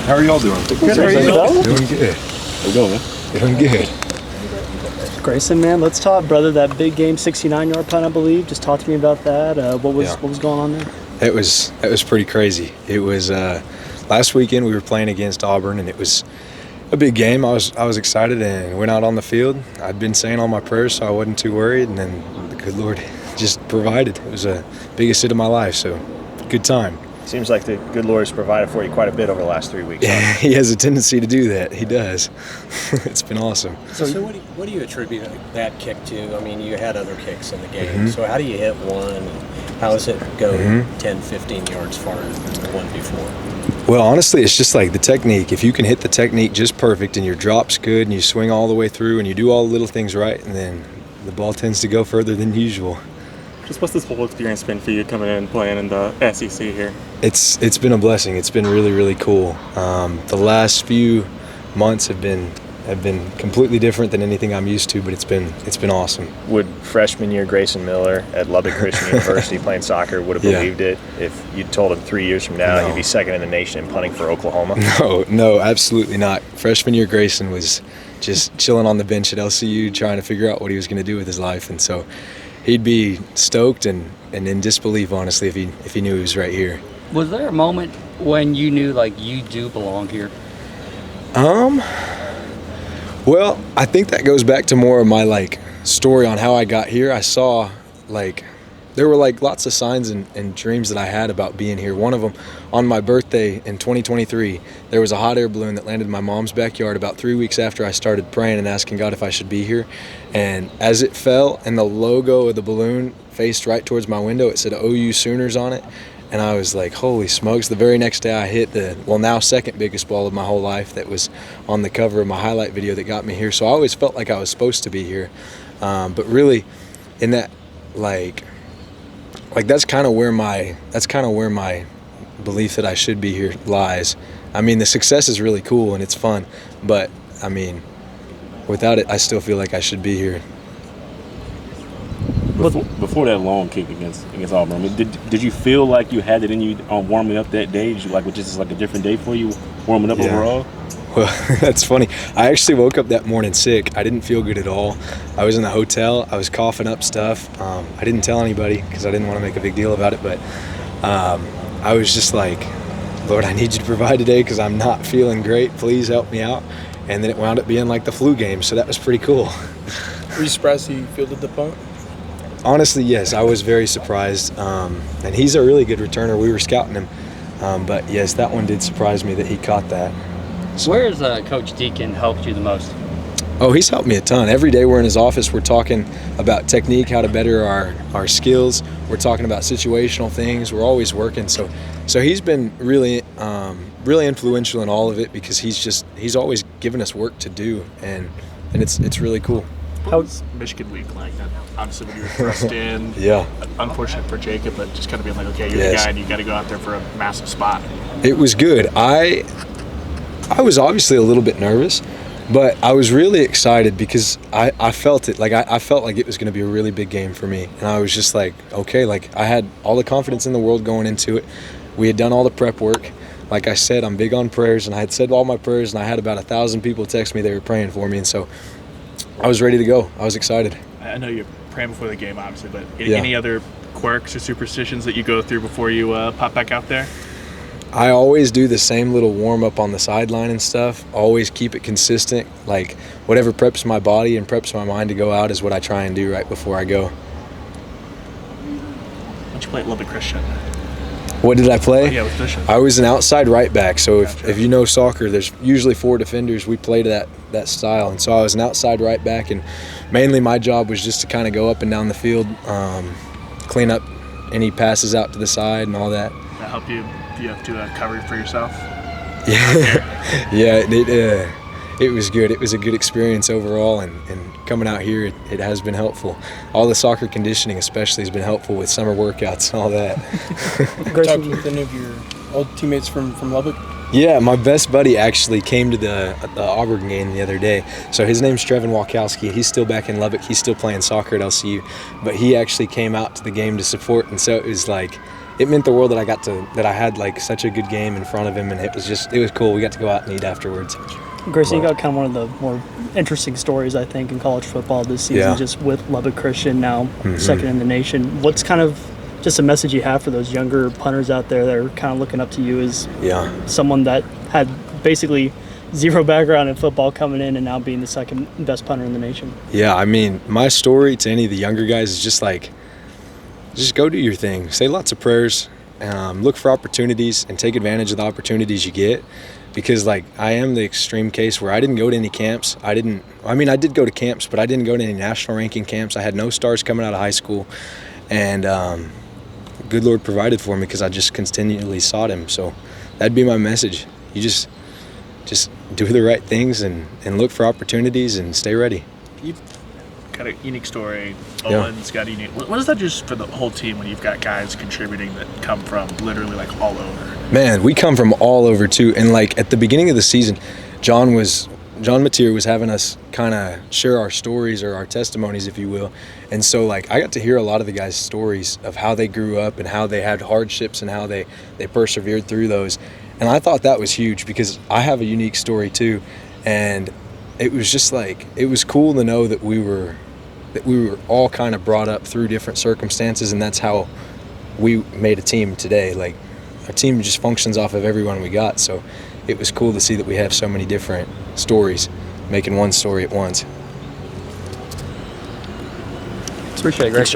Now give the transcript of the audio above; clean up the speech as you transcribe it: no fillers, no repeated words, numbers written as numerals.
How are y'all doing? Good. How are you? Doing good. How you doing, man? Doing good. Grayson, man, let's talk, brother. That big game, 69-yard punt, I believe. Just talk to me about that. What was going on there? It was pretty crazy. It was last weekend we were playing against Auburn, and it was a big game. I was excited and went out on the field. I'd been saying all my prayers, so I wasn't too worried. And then the good Lord just provided. It was the biggest hit of my life. So good time. Seems like the good Lord has provided for you quite a bit over the last 3 weeks. Yeah, he has a tendency to do that. He does. It's been awesome. So what do you attribute that kick to? I mean, you had other kicks in the game. So how do you hit one? How does it go 10, 15 yards farther than the one before? Well, honestly, it's just like the technique. If you can hit the technique just perfect and your drop's good and you swing all the way through and you do all the little things right, and then the ball tends to go further than usual. Just what's this whole experience been for you coming in and playing in the SEC here? It's been a blessing. It's been really, really cool. The last few months have been completely different than anything I'm used to, but it's been awesome. Would freshman year Grayson Miller at Lubbock Christian University playing soccer would have believed it if you told him 3 years from now he'd be second in the nation in punting for Oklahoma? No, absolutely not. Freshman year Grayson was just chilling on the bench at LCU trying to figure out what he was going to do with his life, and so he'd be stoked and in disbelief, honestly, if he knew he was right here. Was there a moment when you knew, like, you do belong here? Well, I think that goes back to more of my, like, story on how I got here. I saw, like, there were, like, lots of signs and dreams that I had about being here. One of them, on my birthday in 2023, there was a hot air balloon that landed in my mom's backyard about 3 weeks after I started praying and asking God if I should be here. And as it fell and the logo of the balloon faced right towards my window, it said OU Sooners on it. And I was like, holy smokes. The very next day I hit the, now second biggest ball of my whole life that was on the cover of my highlight video that got me here. So I always felt like I was supposed to be here. But really, in that, like that's kind of where my belief that I should be here lies. I mean, the success is really cool and it's fun, but I mean, without it, I still feel like I should be here. Before that long kick against Auburn, I mean, did you feel like you had it in you on warming up that day? Did you was this like a different day for you warming up overall? Well, that's funny. I actually woke up that morning sick. I didn't feel good at all. I was in the hotel. I was coughing up stuff. I didn't tell anybody because I didn't want to make a big deal about it, but I was just like, Lord, I need you to provide today because I'm not feeling great. Please help me out. And then it wound up being like the flu game, so that was pretty cool. Were you surprised he fielded the punt? Honestly, yes, I was very surprised. And he's a really good returner. We were scouting him. But yes, that one did surprise me that he caught that. So, where has Coach Deacon helped you the most? Oh, he's helped me a ton. Every day we're in his office, we're talking about technique, how to better our skills. We're talking about situational things. We're always working. So he's been really influential in all of it because he's always given us work to do, and it's really cool. What was Michigan week like? That obviously when you were thrust in, unfortunate for Jacob, but just kind of being like, okay, you're the guy and you got to go out there for a massive spot. It was good. I was obviously a little bit nervous, but I was really excited because I felt it. Like I felt like it was going to be a really big game for me, and I was just like, okay, like I had all the confidence in the world going into it. We had done all the prep work. Like I said, I'm big on prayers, and I had said all my prayers, and I had about 1,000 people text me they were praying for me, and so I was ready to go. I was excited. I know you're praying before the game, obviously, but any other quirks or superstitions that you go through before you pop back out there? I always do the same little warm-up on the sideline and stuff. Always keep it consistent. Like, whatever preps my body and preps my mind to go out is what I try and do right before I go. Why'd you play at Lubbock Christian? What did I play? Oh, yeah, with Christian. I was an outside right back. So if you know soccer, there's usually 4 defenders. We played that style. And so I was an outside right back, and mainly my job was just to kind of go up and down the field, clean up any passes out to the side and all that. That help you? Do you have to cover for yourself? Yeah, it was good. It was a good experience overall, and coming out here, it has been helpful. All the soccer conditioning especially has been helpful with summer workouts and all that. Talked with any of your old teammates from Lubbock? Yeah, my best buddy actually came to the Auburn game the other day. So his name's Trevin Walkowski. He's still back in Lubbock. He's still playing soccer at LCU. But he actually came out to the game to support, and so it it meant the world that I had like such a good game in front of him, and it was cool. We got to go out and eat afterwards. Grayson, you got kind of one of the more interesting stories, I think, in college football this season, just with Lubbock Christian now second in the nation. What's kind of just a message you have for those younger punters out there that are kind of looking up to you as someone that had basically zero background in football coming in and now being the second best punter in the nation? Yeah, I mean, my story to any of the younger guys is just go do your thing. Say lots of prayers, look for opportunities, and take advantage of the opportunities you get. Because like I am the extreme case where I didn't go to any camps. I did go to camps, but I didn't go to any national ranking camps. I had no stars coming out of high school, and good Lord provided for me because I just continually sought Him. So that'd be my message. You just do the right things and look for opportunities and stay ready. You've got a unique story. Owen's got a unique. What is that just for the whole team when you've got guys contributing that come from literally like all over? Man, we come from all over too. And like at the beginning of the season, John Mateer was having us kind of share our stories or our testimonies, if you will. And so like I got to hear a lot of the guys' stories of how they grew up and how they had hardships and how they persevered through those. And I thought that was huge because I have a unique story too. And it was just like, it was cool to know that we were all kind of brought up through different circumstances, and that's how we made a team today. Like our team just functions off of everyone we got. So it was cool to see that we have so many different stories, making one story at once. Appreciate it, Greg.